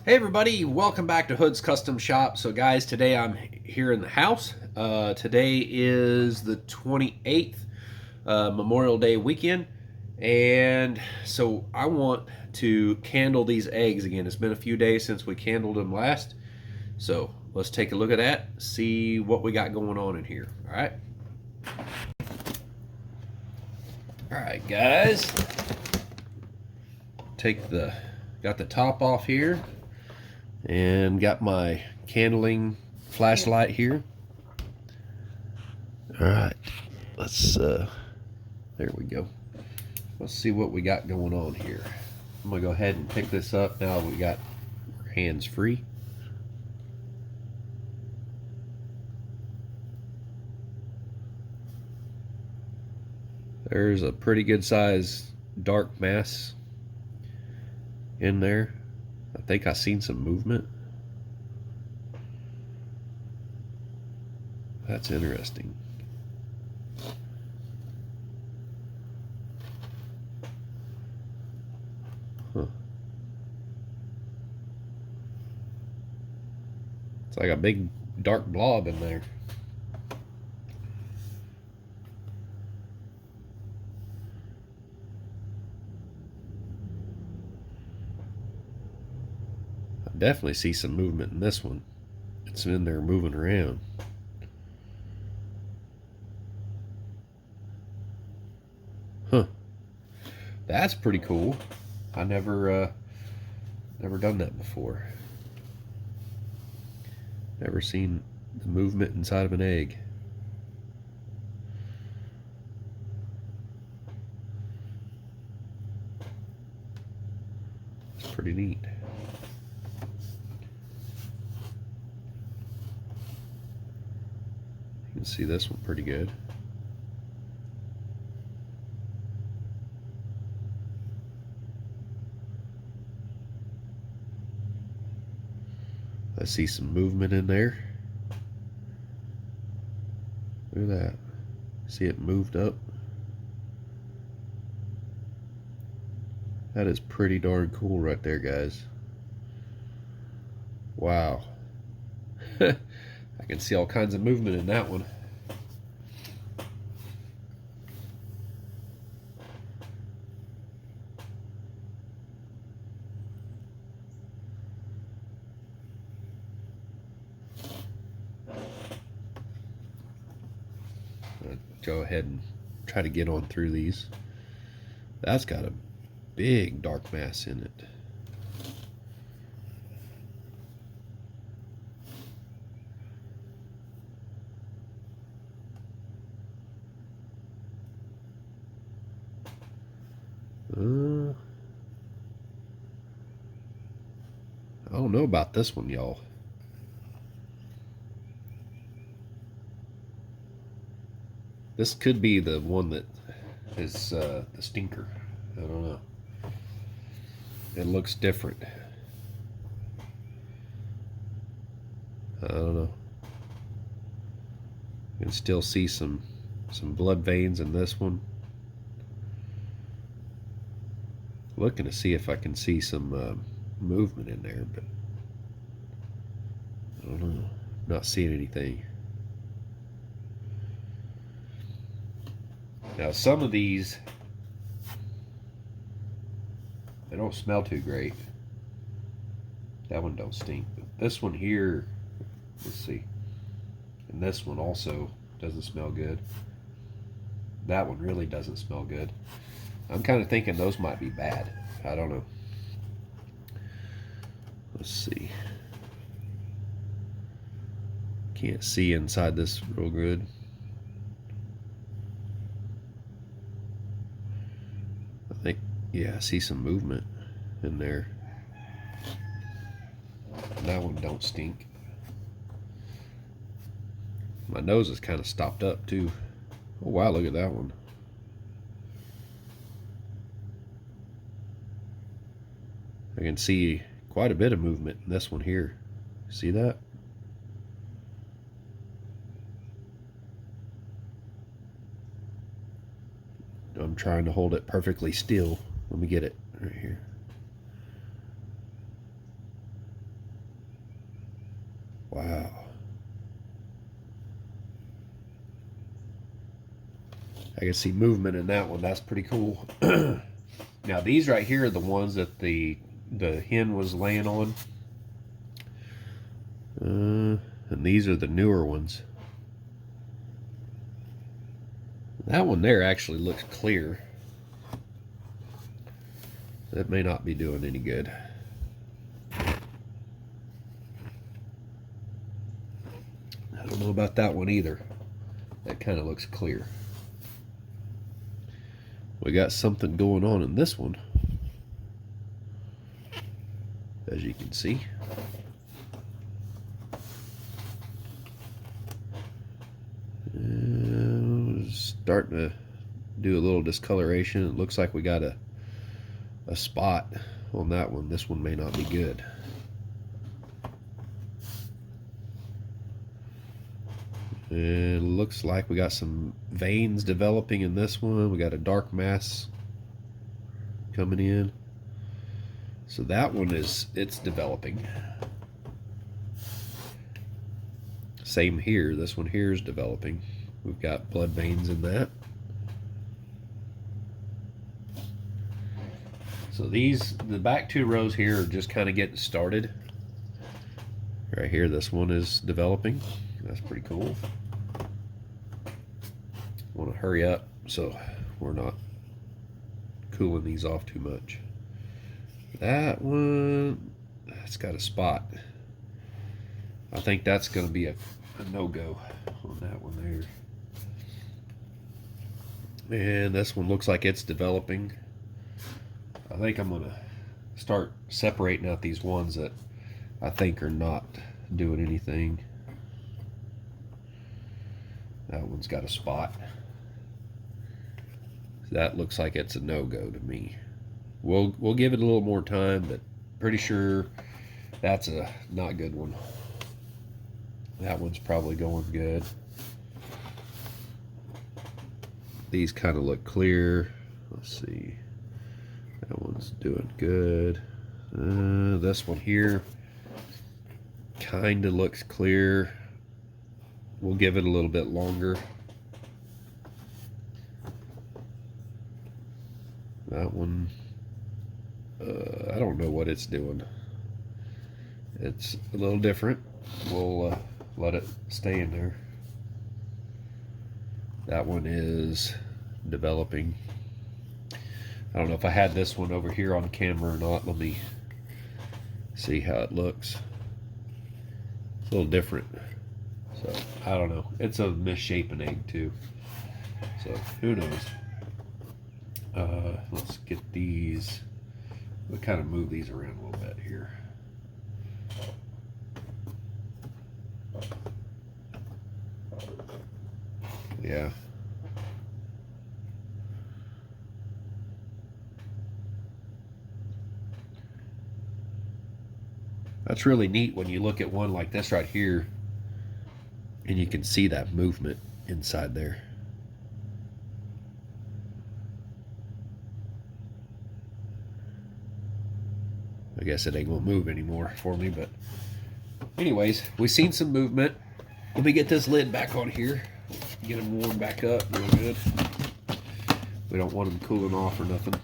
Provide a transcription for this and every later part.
Hey everybody, welcome back to Hood's Custom Shop. So guys, today I'm here in the house. Today is the 28th, Memorial Day weekend. And so I want to candle these eggs again. It's been a few days since we candled them last. So let's take a look at that, see what we got going on in here. All right. All right, guys. Got the top off here and got my candling flashlight here. All right, there we go. Let's see what we got going on here. I'm gonna go ahead and pick this up now. We got our hands free. There's a pretty good size dark mass in there. I think I seen some movement. That's interesting. Huh. It's like a big dark blob in there. I definitely see some movement in this one. It's in there moving around. Huh. That's pretty cool. I never done that before. Never seen the movement inside of an egg. It's pretty neat. You can see this one pretty good. I see some movement in there. Look at that. See it moved up? That is pretty darn cool right there, guys. Wow. I can see all kinds of movement in that one. Go ahead and try to get on through these. That's got a big dark mass in it. I don't know about this one, y'all. This could be the one that is the stinker. I don't know. It looks different. I don't know. You can still see some blood veins in this one. Looking to see if I can see some movement in there, but I don't know. Not seeing anything. Now some of these, they don't smell too great. That one don't stink. But this one here, let's see. And this one also doesn't smell good. That one really doesn't smell good. I'm kind of thinking those might be bad. I don't know. Let's see. Can't see inside this real good. I think, yeah, I see some movement in there. That one don't stink. My nose is kind of stopped up too. Oh wow, look at that one. I can see quite a bit of movement in this one here. See that? I'm trying to hold it perfectly still. Let me get it right here. Wow. I can see movement in that one. That's pretty cool. Now these right here are the ones that the hen was laying on. And these are the newer ones. That one there actually looks clear. That may not be doing any good. I don't know about that one either. That kind of looks clear. We got something going on in this one, as you can see. And starting to do a little discoloration. It looks like we got a spot on that one. This one may not be good. And it looks like we got some veins developing in this one. We got a dark mass coming in. So that one it's developing. Same here. This one here is developing. We've got blood veins in that. So the back two rows here are just kind of getting started. Right here, this one is developing. That's pretty cool. Want to hurry up so we're not cooling these off too much. That one, that's got a spot. I think that's going to be a no-go on that one there. And this one looks like it's developing. I think I'm going to start separating out these ones that I think are not doing anything. That one's got a spot. That looks like it's a no-go to me. We'll give it a little more time, but pretty sure that's a not good one. That one's probably going good. These kind of look clear. Let's see. That one's doing good. This one here kind of looks clear. We'll give it a little bit longer. That one, I don't know what it's doing. It's a little different. We'll let it stay in there. That one is developing. I don't know if I had this one over here on camera or not. Let me see how it looks. It's a little different. So, I don't know. It's a misshapen egg too. So, who knows? Let's get these. We'll kind of move these around a little bit here. Yeah. That's really neat when you look at one like this right here and you can see that movement inside there. I guess it ain't gonna move anymore for me, but anyways, we've seen some movement. Let me get this lid back on here. Get them warmed back up real good. We don't want them cooling off or nothing.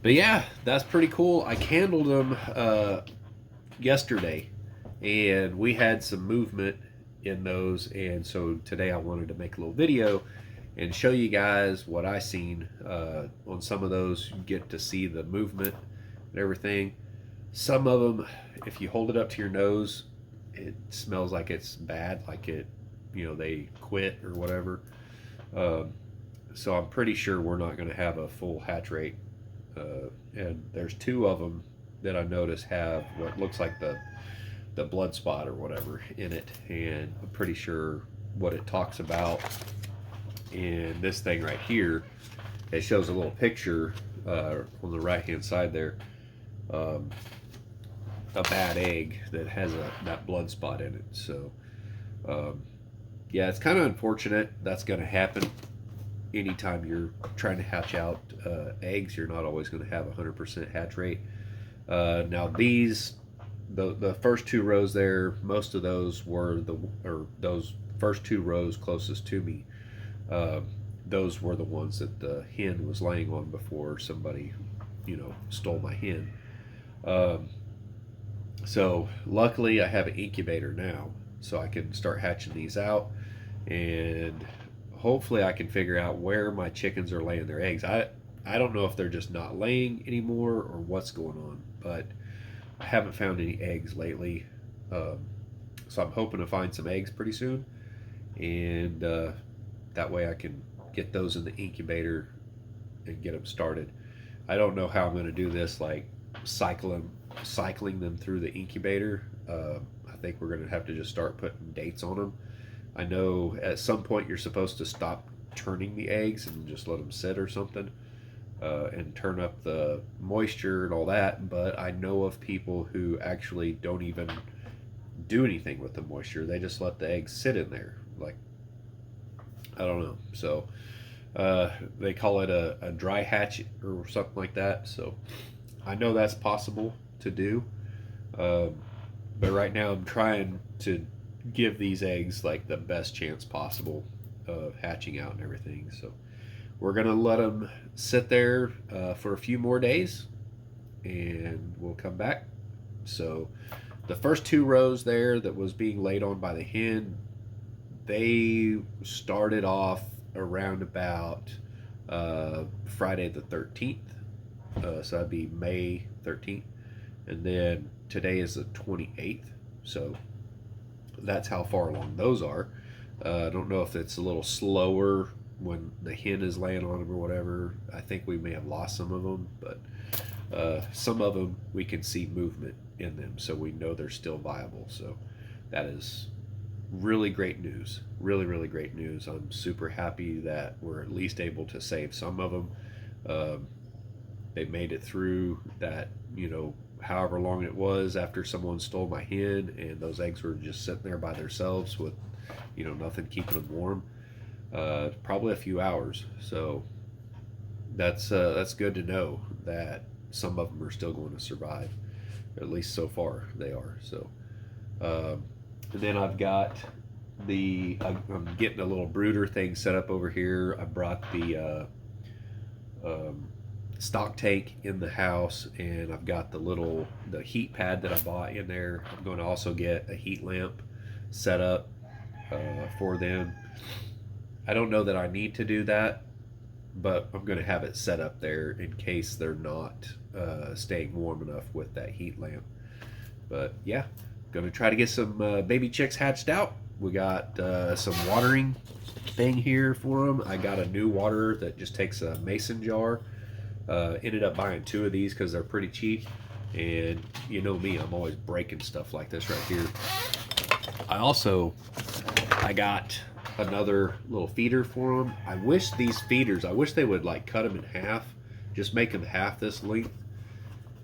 But yeah, that's pretty cool. I candled them yesterday, and we had some movement in those, and so today I wanted to make a little video and show you guys what I seen on some of those. You get to see the movement and everything. Some of them, if you hold it up to your nose, it smells like it's bad, like it, they quit or whatever. So I'm pretty sure we're not going to have a full hatch rate. And there's two of them that I noticed have what looks like the blood spot or whatever in it, and I'm pretty sure what it talks about. And this thing right here, it shows a little picture on the right hand side there, a bad egg that has that blood spot in it. So yeah, it's kind of unfortunate that's going to happen. anytime you're trying to hatch out eggs, you're not always going to have 100% hatch rate. Now these, the first two rows there, most of those were those first two rows closest to me. Uh, those were the ones that the hen was laying on before somebody, stole my hen. Um, so luckily, I have an incubator now, so I can start hatching these out, and hopefully, I can figure out where my chickens are laying their eggs. I don't know if they're just not laying anymore or what's going on, but I haven't found any eggs lately. Um, so I'm hoping to find some eggs pretty soon, and that way I can get those in the incubator and get them started. I don't know how I'm going to do this, like cycling them through the incubator. I think we're going to have to just start putting dates on them. I know at some point you're supposed to stop turning the eggs and just let them sit or something, and turn up the moisture and all that. But I know of people who actually don't even do anything with the moisture. They just let the eggs sit in there. Like, I don't know. So they call it a dry hatch or something like that. So I know that's possible to do. Um, but right now I'm trying to give these eggs like the best chance possible of hatching out and everything. So we're gonna let them sit there for a few more days, and we'll come back. So the first two rows there that was being laid on by the hen, they started off around about Friday the 13th. So that'd be May 13th. And then today is the 28th. So that's how far along those are. I don't know if it's a little slower when the hen is laying on them or whatever. I think we may have lost some of them, but some of them we can see movement in them, so we know they're still viable. So that is really great news. Really, really great news. I'm super happy that we're at least able to save some of them. They made it through that, however long it was after someone stole my hen, and those eggs were just sitting there by themselves with, nothing keeping them warm. Probably a few hours. So that's good to know that some of them are still going to survive. At least so far they are. So, and then I've got I'm getting a little brooder thing set up over here. I brought the stock tank in the house, and I've got the heat pad that I bought in there. I'm going to also get a heat lamp set up for them. I don't know that I need to do that, but I'm going to have it set up there in case they're not staying warm enough with that heat lamp. But yeah, going to try to get some baby chicks hatched out. We got some watering thing here for them. I got a new waterer that just takes a mason jar. Ended up buying two of these because they're pretty cheap. And you know me, I'm always breaking stuff like this right here. I got another little feeder for them. I wish they would like cut them in half, just make them half this length,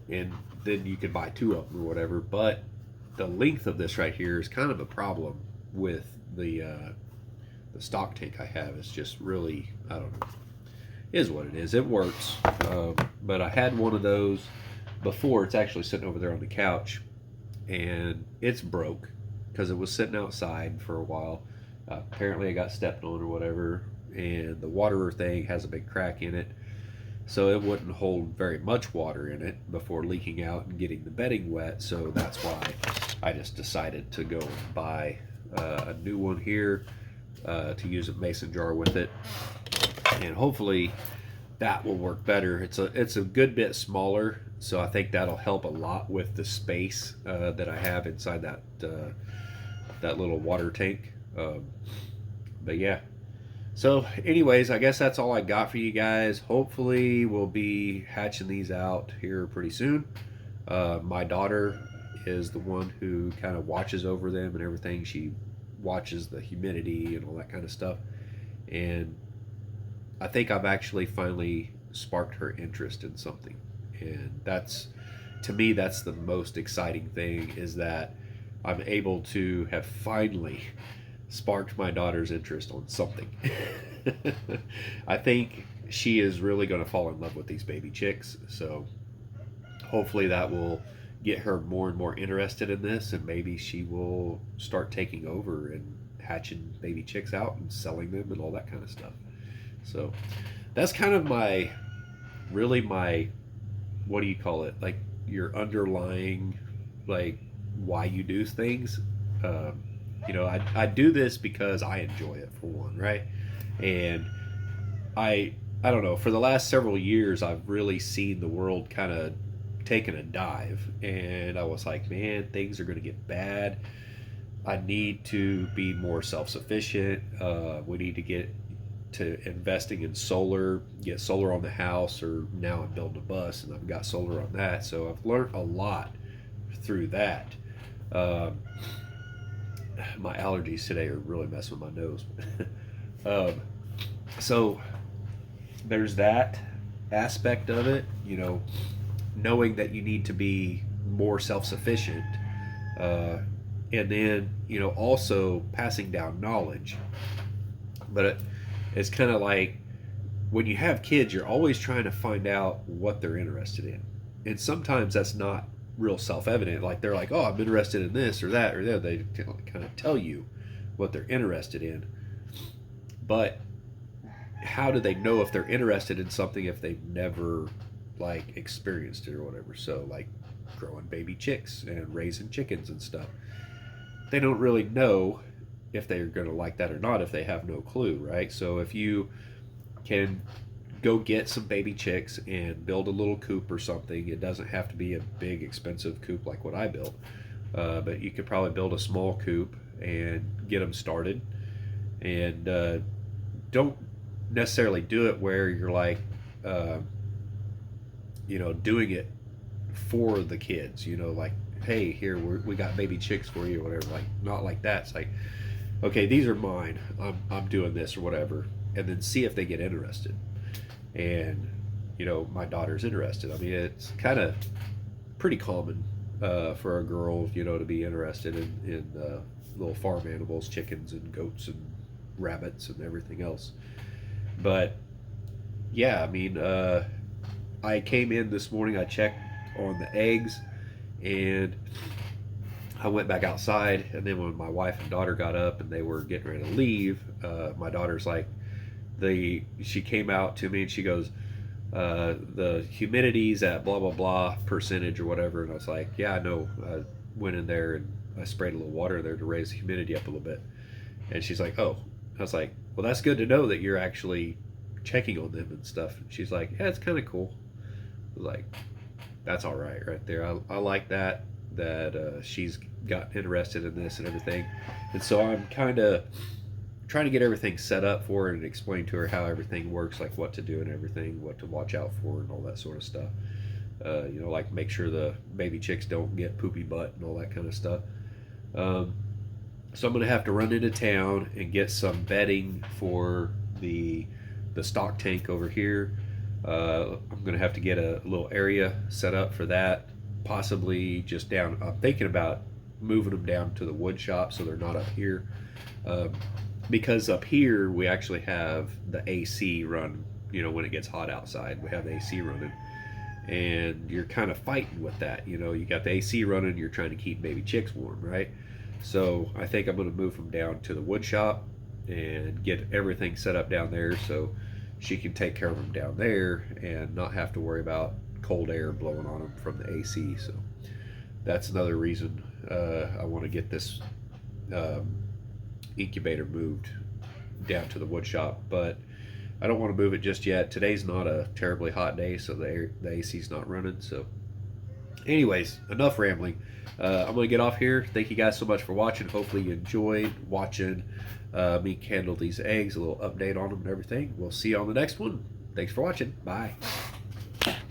and then you could buy two of them or whatever. But the length of this right here is kind of a problem with the stock tank I have. It's just really, I don't know, it is what it is. It works, but I had one of those before. It's actually sitting over there on the couch, and it's broke because it was sitting outside for a while. Apparently it got stepped on or whatever, and the waterer thing has a big crack in it, so it wouldn't hold very much water in it before leaking out and getting the bedding wet. So that's why I just decided to go and buy a new one here to use a mason jar with it, and hopefully that will work better. It's a good bit smaller, so I think that'll help a lot with the space that I have inside that little water tank. But yeah, so anyways, I guess that's all I got for you guys. Hopefully we'll be hatching these out here pretty soon. My daughter is the one who kind of watches over them and everything. She watches the humidity and all that kind of stuff, and I think I've actually finally sparked her interest in something, and to me that's the most exciting thing, is that I'm able to have finally sparked my daughter's interest on something. I think she is really going to fall in love with these baby chicks. So hopefully that will get her more and more interested in this, and maybe she will start taking over and hatching baby chicks out and selling them and all that kind of stuff. So that's kind of my what do you call it, like your underlying, like, why you do things. um, I do this because I enjoy it, for one, right? And I don't know, for the last several years I've really seen the world kind of taking a dive, and I was like, man, things are going to get bad. I need to be more self-sufficient. We need to get to investing in solar, get solar on the house, or now I'm building a bus and I've got solar on that. So I've learned a lot through that. Um, my allergies today are really messing with my nose. um, so there's that aspect of it, knowing that you need to be more self-sufficient, uh, and then also passing down knowledge. But it's kind of like when you have kids, you're always trying to find out what they're interested in, and sometimes that's not real self-evident. Like they're like, oh, I'm interested in this or that or that. They kind of tell you what they're interested in, but how do they know if they're interested in something if they've never like experienced it or whatever? So like growing baby chicks and raising chickens and stuff, they don't really know if they're going to like that or not if they have no clue, right? So if you can go get some baby chicks and build a little coop or something, it doesn't have to be a big expensive coop like what I built, but you could probably build a small coop and get them started. And don't necessarily do it where you're like uh, doing it for the kids, like, hey, here we got baby chicks for you or whatever. Like, not like that. It's like, okay, these are mine, I'm doing this or whatever, and then see if they get interested. And my daughter's interested. I mean, it's kind of pretty common for a girl to be interested in little farm animals, chickens and goats and rabbits and everything else. But yeah, I mean, I came in this morning, I checked on the eggs, and I went back outside. And then when my wife and daughter got up and they were getting ready to leave, my daughter's like, she came out to me and she goes, the humidity's at blah blah blah percentage or whatever. And I was like, yeah, I know. I went in there and I sprayed a little water in there to raise the humidity up a little bit. And she's like, oh. I was like, well, that's good to know that you're actually checking on them and stuff. And she's like, yeah, it's kind of cool. I was like, that's all right there. I like that she's got interested in this and everything. And so I'm kind of trying to get everything set up for her and explain to her how everything works, like what to do and everything, what to watch out for and all that sort of stuff. Like make sure the baby chicks don't get poopy butt and all that kind of stuff. So I'm going to have to run into town and get some bedding for the stock tank over here. I'm going to have to get a little area set up for that, possibly just down. I'm thinking about moving them down to the wood shop so they're not up here, because up here we actually have the AC run. When it gets hot outside, we have the AC running, and you're kind of fighting with that. You got the AC running, you're trying to keep baby chicks warm, right? So I think I'm going to move them down to the wood shop and get everything set up down there so she can take care of them down there and not have to worry about cold air blowing on them from the AC. So that's another reason I want to get this incubator moved down to the wood shop. But I don't want to move it just yet. Today's not a terribly hot day, so the AC's not running. So anyways, enough rambling. I'm going to get off here. Thank you guys so much for watching. Hopefully you enjoyed watching me handle these eggs, a little update on them and everything. We'll see you on the next one. Thanks for watching. Bye.